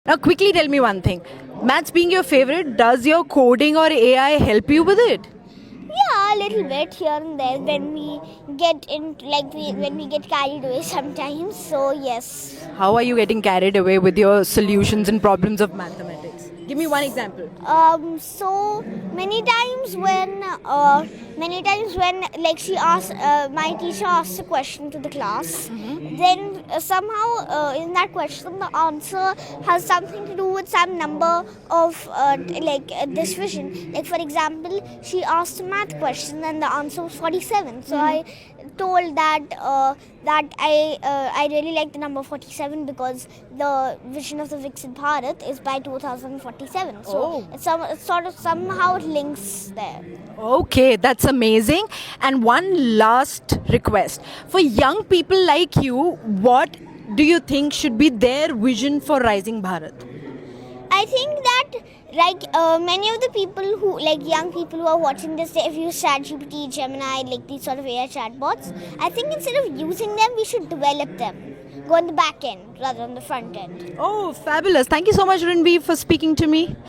Now, quickly tell me one thing. Maths being your favorite, does your coding or AI help you with it? Yeah, a little bit here and there when we get in, when we get carried away sometimes. So yes. How are you getting carried away with your solutions and problems of mathematics? Give me one example. So many times when like she asked, my teacher asked a question to the class. Then somehow in that question the answer has something to do with some number of this vision. Like for example, she asked a math question and the answer was 47. So I told that I really like the number 47 because the vision of the Viksit Bharat is by 2047. So it's sort of somehow it links there. Okay, that's amazing. And one last request. For young people like you, what do you think should be their vision for Rising Bharat? I think that many of the people who young people who are watching this, they've used ChatGPT, Gemini, like these sort of AI chatbots. I think instead of using them, we should develop them. Go on the back end rather than the front end. Oh, fabulous. Thank you so much, Ranvir, for speaking to me.